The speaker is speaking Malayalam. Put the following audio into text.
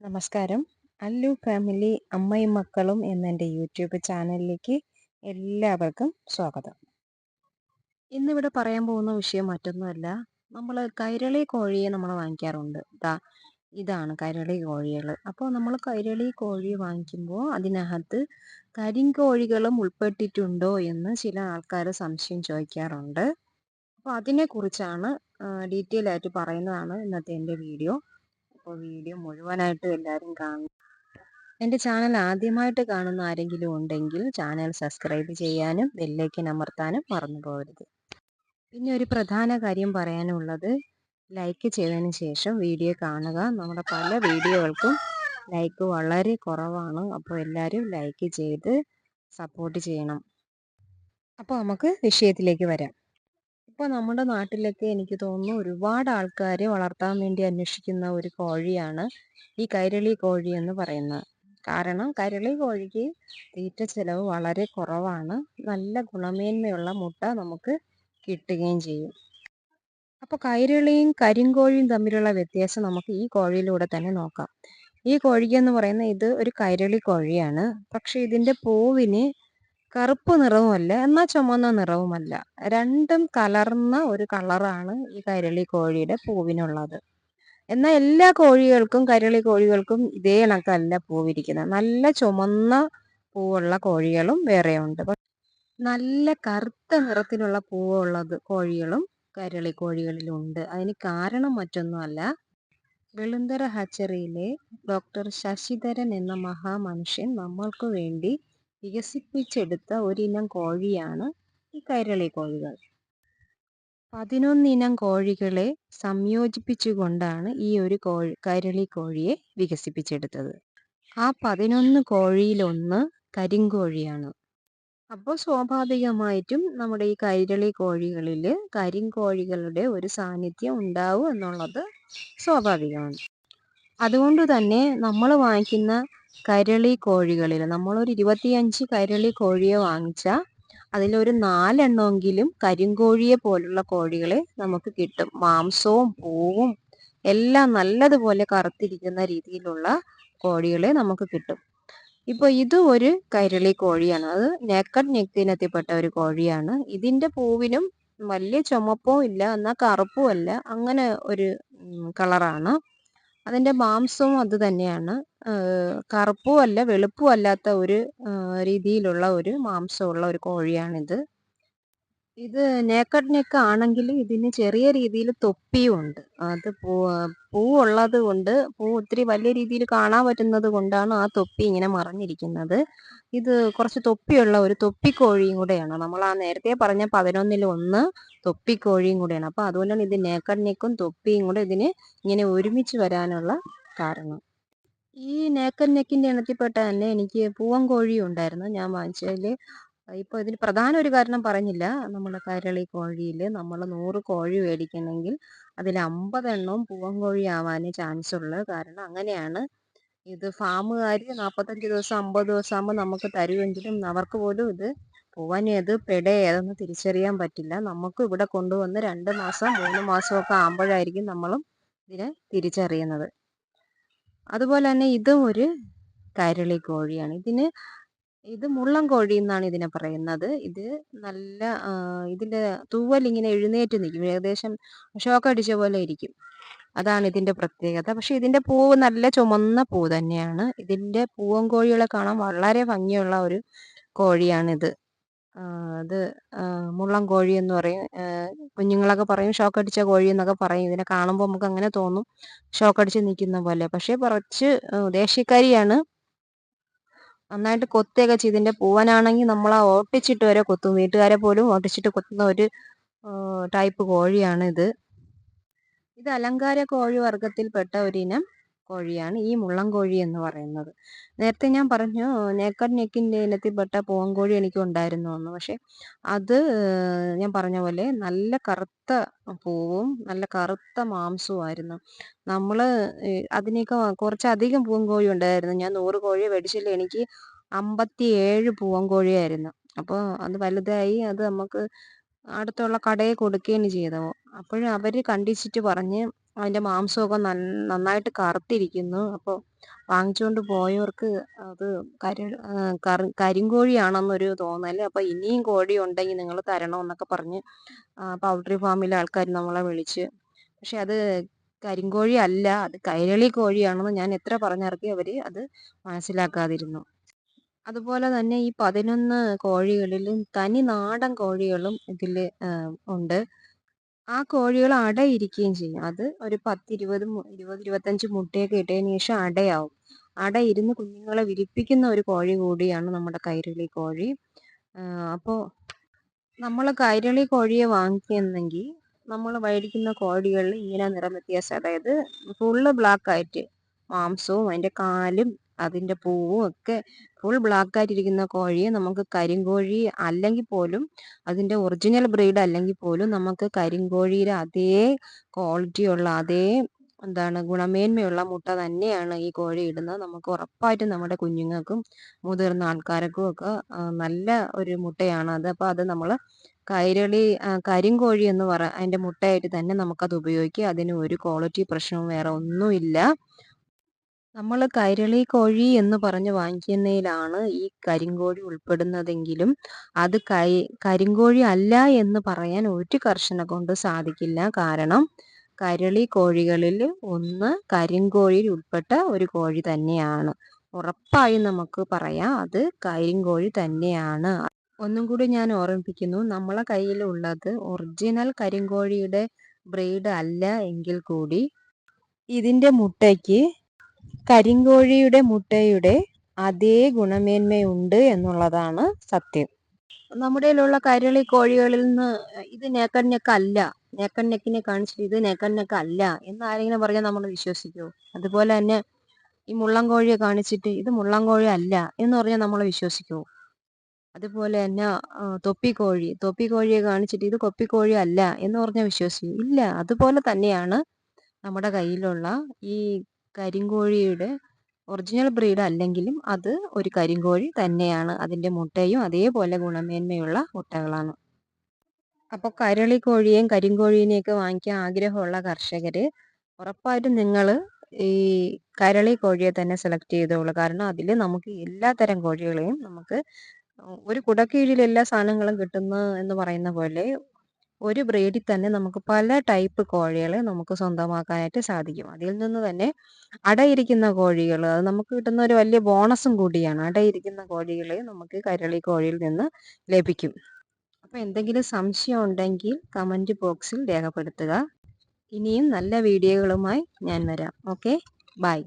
നമസ്കാരം. അല്ലു ഫാമിലി അമ്മയും മക്കളും എന്നെൻ്റെ യൂട്യൂബ് ചാനലിലേക്ക് എല്ലാവർക്കും സ്വാഗതം. ഇന്നിവിടെ പറയാൻ പോകുന്ന വിഷയം മറ്റൊന്നുമല്ല. നമ്മൾ കൈരളി കോഴിയെ നമ്മൾ വാങ്ങിക്കാറുണ്ട്. ഇതാണ് കൈരളി കോഴികൾ. അപ്പോൾ നമ്മൾ കൈരളി കോഴി വാങ്ങിക്കുമ്പോൾ അതിനകത്ത് കരിങ്കോഴികളും ഉൾപ്പെട്ടിട്ടുണ്ടോ എന്ന് ചില ആൾക്കാർ സംശയം ചോദിക്കാറുണ്ട്. അപ്പോൾ അതിനെക്കുറിച്ചാണ് ഡീറ്റെയിൽ ആയിട്ട് പറയുന്നതാണ് ഇന്നത്തെ എൻ്റെ വീഡിയോ. അപ്പോൾ വീഡിയോ മുഴുവനായിട്ട് എല്ലാവരും കാണും. എൻ്റെ ചാനൽ ആദ്യമായിട്ട് കാണുന്ന ആരെങ്കിലും ഉണ്ടെങ്കിൽ ചാനൽ സബ്സ്ക്രൈബ് ചെയ്യാനും ബെല്ലൈക്കൻ അമർത്താനും മറന്നു പോകരുത്. പിന്നെ ഒരു പ്രധാന കാര്യം പറയാനുള്ളത്, ലൈക്ക് ചെയ്തതിന് ശേഷം വീഡിയോ കാണുക. നമ്മുടെ പല വീഡിയോകൾക്കും ലൈക്ക് വളരെ കുറവാണ്. അപ്പോൾ എല്ലാവരും ലൈക്ക് ചെയ്ത് സപ്പോർട്ട് ചെയ്യണം. അപ്പോൾ നമുക്ക് വിഷയത്തിലേക്ക് വരാം. ഇപ്പോൾ നമ്മുടെ നാട്ടിലൊക്കെ എനിക്ക് തോന്നുന്നു ഒരുപാട് ആൾക്കാർ വളർത്താൻ വേണ്ടി അന്വേഷിക്കുന്ന ഒരു കോഴിയാണ് ഈ കൈരളി കോഴി എന്ന് പറയുന്നത്. കാരണം കൈരളി കോഴിക്ക് തീറ്റ ചിലവ് വളരെ കുറവാണ്. നല്ല ഗുണമേന്മയുള്ള മുട്ട നമുക്ക് കിട്ടുകയും ചെയ്യും. അപ്പോൾ കൈരളിയും കരിങ്കോഴിയും തമ്മിലുള്ള വ്യത്യാസം നമുക്ക് ഈ കോഴിയിലൂടെ തന്നെ നോക്കാം. ഈ കോഴിക്കെന്ന് പറയുന്നത് ഇത് ഒരു കൈരളി കോഴിയാണ്. പക്ഷേ ഇതിൻ്റെ പൂവിന് കറുപ്പ് നിറവുമല്ല, എന്നാൽ ചുമന്ന നിറവുമല്ല. രണ്ടും കലർന്ന ഒരു കളറാണ് ഈ കൈരളി കോഴിയുടെ പൂവിനുള്ളത്. എന്നാൽ എല്ലാ കോഴികൾക്കും കൈരളി കോഴികൾക്കും ഇതേ കണക്കല്ല പൂവിരിക്കുന്നത്. നല്ല ചുമന്ന പൂവുള്ള കോഴികളും വേറെയുണ്ട്. നല്ല കറുത്ത നിറത്തിലുള്ള പൂവുള്ളത് കോഴികളും കൈരളി കോഴികളിലുണ്ട്. അതിന് കാരണം മറ്റൊന്നുമല്ല, വെളുന്തറ ഹാച്ചറിയിലെ ഡോക്ടർ ശശിധരൻ എന്ന മഹാമനുഷ്യൻ നമ്മൾക്ക് വേണ്ടി വികസിപ്പിച്ചെടുത്ത ഒരിനം കോഴിയാണ് ഈ കൈരളി കോഴികൾ. 11 ഇനം കോഴികളെ സംയോജിപ്പിച്ചുകൊണ്ടാണ് ഈ ഒരു കൈരളി കോഴിയെ വികസിപ്പിച്ചെടുത്തത്. ആ 11 കോഴിയിലൊന്ന് കരിങ്കോഴിയാണ്. അപ്പോൾ സ്വാഭാവികമായിട്ടും നമ്മുടെ ഈ കൈരളി കോഴികളിൽ കരിങ്കോഴികളുടെ ഒരു സാന്നിധ്യം ഉണ്ടാവും എന്നുള്ളത് സ്വാഭാവികമാണ്. അതുകൊണ്ട് തന്നെ നമ്മൾ വാങ്ങിക്കുന്ന കൈരളി കോഴികളിൽ നമ്മളൊരു 25 കൈരളി കോഴിയെ വാങ്ങിച്ചാൽ അതിലൊരു 4 എണ്ണമെങ്കിലും കരിങ്കോഴിയെ പോലുള്ള കോഴികളെ നമുക്ക് കിട്ടും. മാംസവും പൂവും എല്ലാം നല്ലതുപോലെ കറുത്തിരിക്കുന്ന രീതിയിലുള്ള കോഴികളെ നമുക്ക് കിട്ടും. ഇപ്പോൾ ഇത് ഒരു കൈരളി കോഴിയാണ്. അത് നേക്കഡ് നെക്ക് ഇനത്തിൽപ്പെട്ട ഒരു കോഴിയാണ്. ഇതിൻ്റെ പൂവിനും വലിയ ചുമപ്പും ഇല്ല, എന്നാൽ കറുപ്പും അല്ല, അങ്ങനെ ഒരു കളറാണ്. അതിൻ്റെ മാംസവും അത് തന്നെയാണ്. കറുപ്പും അല്ല വെളുപ്പും അല്ലാത്ത ഒരു രീതിയിലുള്ള ഒരു മാംസമുള്ള ഒരു കോഴിയാണിത്. ഇത് നേക്കഡ് നെക്ക് ആണെങ്കിൽ ഇതിന് ചെറിയ രീതിയിൽ തൊപ്പിയും ഉണ്ട്. അത് പൂവുള്ളത് കൊണ്ട്, പൂ ഒത്തിരി വലിയ രീതിയിൽ കാണാൻ പറ്റുന്നത് കൊണ്ടാണ് ആ തൊപ്പി ഇങ്ങനെ മറഞ്ഞിരിക്കുന്നത്. ഇത് കുറച്ച് തൊപ്പിയുള്ള ഒരു തൊപ്പിക്കോഴിയും കൂടെയാണ്. നമ്മൾ ആ നേരത്തെ പറഞ്ഞ 11-ൽ ഒന്ന് തൊപ്പിക്കോഴിയും കൂടെയാണ്. അപ്പോൾ അതുകൊണ്ടാണ് ഇത് നേക്കഡ് നെക്കും തൊപ്പിയും കൂടെ ഇതിന് ഇങ്ങനെ ഒരുമിച്ച് വരാനുള്ള കാരണം. ഈ നേക്കഡ് നെക്കിൻ്റെ ഇനത്തിൽപ്പെട്ട തന്നെ എനിക്ക് പൂവൻ കോഴിയും ഉണ്ടായിരുന്നു ഞാൻ വാങ്ങിച്ചതിൽ. ഇപ്പോൾ ഇതിന് പ്രധാന ഒരു കാരണം പറഞ്ഞില്ല. നമ്മുടെ കൈരളി കോഴിയിൽ നമ്മൾ 100 കോഴി മേടിക്കണമെങ്കിൽ അതിൽ 50 എണ്ണവും പൂവൻ കോഴി ആവാനേ ചാൻസ് ഉള്ളൂ. കാരണം അങ്ങനെയാണ്. ഇത് ഫാമുകാർ 45 ദിവസം 50 ദിവസം ആകുമ്പോൾ നമുക്ക് തരുമെങ്കിലും അവർക്ക് പോലും ഇത് പൂവൻ ഏത് പെട ഏതെന്ന് തിരിച്ചറിയാൻ പറ്റില്ല. നമുക്ക് ഇവിടെ കൊണ്ടുവന്ന് 2 മാസം 3 മാസമൊക്കെ ആകുമ്പോഴായിരിക്കും നമ്മളും ഇതിനെ തിരിച്ചറിയുന്നത്. അതുപോലെ തന്നെ ഇതും ഒരു കൈരളി കോഴിയാണ്. ഇത് മുള്ളൻ കോഴി എന്നാണ് ഇതിനെ പറയുന്നത്. ഇത് നല്ല ഇതിൻ്റെ തൂവൽ ഇങ്ങനെ എഴുന്നേറ്റ് നിൽക്കും. ഏകദേശം ഷോക്കടിച്ച പോലെ ഇരിക്കും. അതാണ് ഇതിൻ്റെ പ്രത്യേകത. പക്ഷേ ഇതിൻ്റെ പൂവ് നല്ല ചുമന്ന പൂ തന്നെയാണ്. ഇതിൻ്റെ പൂവൻ കോഴികളെ കാണാൻ വളരെ ഭംഗിയുള്ള ഒരു കോഴിയാണിത്. അത് മുള്ളൻ കോഴി എന്ന് പറയും. കുഞ്ഞുങ്ങളൊക്കെ പറയും ഷോക്കടിച്ച കോഴി എന്നൊക്കെ പറയും. ഇതിനെ കാണുമ്പോൾ നമുക്ക് അങ്ങനെ തോന്നും, ഷോക്കടിച്ച് നിൽക്കുന്ന പോലെ. പക്ഷേ കുറച്ച് ദേഷ്യക്കാരിയാണ്. നന്നായിട്ട് കൊത്തുകയൊക്കെ ചെയ്യും. ഇതിൻ്റെ പൂവനാണെങ്കിൽ നമ്മൾ ഓട്ടിച്ചിട്ട് വരെ കൊത്തും. വീട്ടുകാരെ പോലും ഓട്ടിച്ചിട്ട് കൊത്തുന്ന ഒരു ടൈപ്പ് കോഴിയാണിത്. ഇത് അലങ്കാര കോഴി വർഗത്തിൽപ്പെട്ട ഒരിനം കോഴിയാണ് ഈ മുള്ളൻ കോഴി എന്ന് പറയുന്നത്. നേരത്തെ ഞാൻ പറഞ്ഞു നേക്കഡ് നെക്കിൻ്റെ ഇനത്തിൽപ്പെട്ട പൂവൻ കോഴി എനിക്ക് ഉണ്ടായിരുന്നു എന്ന്. പക്ഷേ അത് ഞാൻ പറഞ്ഞ പോലെ നല്ല കറുത്ത പൂവും നല്ല കറുത്ത മാംസവുമായിരുന്നു. നമ്മൾ അതിനേക്കാൾ കുറച്ചധികം പൂവൻ കോഴി ഉണ്ടായിരുന്നു. ഞാൻ 100 കോഴിയെ മേടിച്ചില്ല, എനിക്ക് 57 പൂവൻ കോഴിയായിരുന്നു. അപ്പോൾ അത് വലുതായി. അത് നമുക്ക് അടുത്തുള്ള കടയിൽ കൊടുക്കുകയാണ് ചെയ്തത്. അപ്പോഴും അവർ കണ്ടിച്ചിട്ട് പറഞ്ഞ് അതിൻ്റെ മാംസമൊക്കെ നന്നായിട്ട് കറുത്തിരിക്കുന്നു. അപ്പോൾ വാങ്ങിച്ചുകൊണ്ട് പോയവർക്ക് അത് കരിങ്കോഴിയാണെന്നൊരു തോന്നൽ. അപ്പോൾ ഇനിയും കോഴി ഉണ്ടെങ്കിൽ നിങ്ങൾ തരണമെന്നൊക്കെ പറഞ്ഞ് പൗൾട്രി ഫാമിലെ ആൾക്കാർ നമ്മളെ വിളിച്ച്. പക്ഷെ അത് കരിങ്കോഴി അല്ല, അത് കൈരളി കോഴിയാണെന്ന് ഞാൻ എത്ര പറഞ്ഞിറക്കി അവർ അത് മനസ്സിലാക്കാതിരുന്നു. അതുപോലെ തന്നെ ഈ 11 കോഴികളിലും തനി നാടൻ കോഴികളും ഇതിൽ ഉണ്ട്. ആ കോഴികൾ അടയിരിക്കുകയും ചെയ്യും. അത് ഒരു 10, 20, 25 മുട്ടയൊക്കെ ഇട്ടതിന് ശേഷം അടയാവും. അടയിരുന്ന് കുഞ്ഞുങ്ങളെ വിരിപ്പിക്കുന്ന ഒരു കോഴി കൂടിയാണ് നമ്മുടെ കൈരളി കോഴി. അപ്പോൾ നമ്മൾ കൈരളി കോഴിയെ വാങ്ങിക്കുന്നെങ്കിൽ നമ്മൾ മേടിക്കുന്ന കോഴികളിൽ ഇങ്ങനെ നിറം വ്യത്യാസം, അതായത് ഫുള്ള് ബ്ലാക്ക് ആയിട്ട് മാംസവും അതിൻ്റെ കാലും അതിൻ്റെ പൂവും ഒക്കെ ഫുൾ ബ്ലാക്ക് ആയിട്ടിരിക്കുന്ന കോഴിയെ നമുക്ക് കരിങ്കോഴി അല്ലെങ്കിൽ പോലും, അതിൻ്റെ ഒറിജിനൽ ബ്രീഡ് അല്ലെങ്കിൽ പോലും നമുക്ക് കരിങ്കോഴിയുടെ അതേ ക്വാളിറ്റിയുള്ള അതേ ഗുണമേന്മയുള്ള മുട്ട തന്നെയാണ് ഈ കോഴി ഇടുന്നത്. നമുക്ക് ഉറപ്പായിട്ടും നമ്മുടെ കുഞ്ഞുങ്ങൾക്കും മുതിർന്ന ആൾക്കാർക്കും ഒക്കെ നല്ല ഒരു മുട്ടയാണ് അത്. അപ്പോൾ അത് നമ്മൾ കരിങ്കോഴി എന്ന് അതിൻ്റെ മുട്ടയായിട്ട് തന്നെ നമുക്കത് ഉപയോഗിക്കാം. അതിന് ഒരു ക്വാളിറ്റി പ്രശ്നവും വേറെ ഒന്നുമില്ല. നമ്മൾ കൈരളി കോഴി എന്ന് പറഞ്ഞ് വാങ്ങിക്കുന്നതിലാണ് ഈ കരിങ്കോഴി ഉൾപ്പെടുന്നതെങ്കിലും അത് കരിങ്കോഴി അല്ല എന്ന് പറയാൻ ഒരു കർഷകനെ കൊണ്ട് സാധിക്കില്ല. കാരണം കൈരളി കോഴികളിൽ ഒന്ന് കരിങ്കോഴിയിൽ ഉൾപ്പെട്ട ഒരു കോഴി തന്നെയാണ്. ഉറപ്പായും നമുക്ക് പറയാം അത് കരിങ്കോഴി തന്നെയാണ്. ഒന്നും കൂടി ഞാൻ ഓർമ്മിപ്പിക്കുന്നു, നമ്മളെ കയ്യിലുള്ളത് ഒറിജിനൽ കരിങ്കോഴിയുടെ ബ്രീഡ് അല്ല എങ്കിൽ കൂടി ഇതിൻ്റെ മുട്ടയ്ക്ക് കരിങ്കോഴിയുടെ മുട്ടയുടെ അതേ ഗുണമേന്മയുണ്ട് എന്നുള്ളതാണ് സത്യം. നമ്മുടെ കയ്യിലുള്ള കൈരളി കോഴികളിൽ നിന്ന് ഇത് നേക്കൻ നെക്കല്ല, നേക്കൻ നെക്കിനെ കാണിച്ചിട്ട് ഇത് നേക്കൻ നെക്കല്ല എന്ന് ആരെങ്കിലും പറഞ്ഞാൽ നമ്മൾ വിശ്വസിക്കുമോ? അതുപോലെ തന്നെ ഈ മുള്ളൻ കോഴിയെ കാണിച്ചിട്ട് ഇത് മുള്ളൻ കോഴി അല്ല എന്ന് പറഞ്ഞാൽ നമ്മൾ വിശ്വസിക്കുമോ? അതുപോലെ തന്നെ തൊപ്പിക്കോഴിയെ കാണിച്ചിട്ട് ഇത് കൊപ്പിക്കോഴി അല്ല എന്ന് പറഞ്ഞാൽ വിശ്വസിക്കും? ഇല്ല. അതുപോലെ തന്നെയാണ് നമ്മുടെ കയ്യിലുള്ള ഈ കരിങ്കോഴിയുടെ ഒറിജിനൽ ബ്രീഡ് അല്ലെങ്കിലും അത് ഒരു കരിങ്കോഴി തന്നെയാണ്. അതിൻ്റെ മുട്ടയും അതേപോലെ ഗുണമേന്മയുള്ള മുട്ടകളാണ്. അപ്പോൾ കൈരളി കോഴിയെയും കരിങ്കോഴീനെയൊക്കെ വാങ്ങിക്കാൻ ആഗ്രഹമുള്ള കർഷകർ ഉറപ്പായിട്ടും നിങ്ങൾ ഈ കൈരളി കോഴിയെ തന്നെ സെലക്ട് ചെയ്തോളൂ. കാരണം അതിൽ നമുക്ക് എല്ലാ തരം കോഴികളെയും നമുക്ക് ഒരു കുടക്കീഴിൽ എല്ലാ സാധനങ്ങളും കിട്ടുന്നു എന്ന് പറയുന്ന പോലെ ഒരു ബ്രീഡിൽ തന്നെ നമുക്ക് പല ടൈപ്പ് കോഴികളെ നമുക്ക് സ്വന്തമാക്കാനായിട്ട് സാധിക്കും. അതിൽ നിന്ന് തന്നെ അടയിരിക്കുന്ന കോഴികൾ, അത് നമുക്ക് കിട്ടുന്ന ഒരു വലിയ ബോണസും കൂടിയാണ്. അടയിരിക്കുന്ന കോഴികളെ നമുക്ക് കൈരളി കോഴിയിൽ നിന്ന് ലഭിക്കും. അപ്പോൾ എന്തെങ്കിലും സംശയം ഉണ്ടെങ്കിൽ കമൻറ്റ് ബോക്സിൽ രേഖപ്പെടുത്തുക. ഇനിയും നല്ല വീഡിയോകളുമായി ഞാൻ വരാം. Okay, by.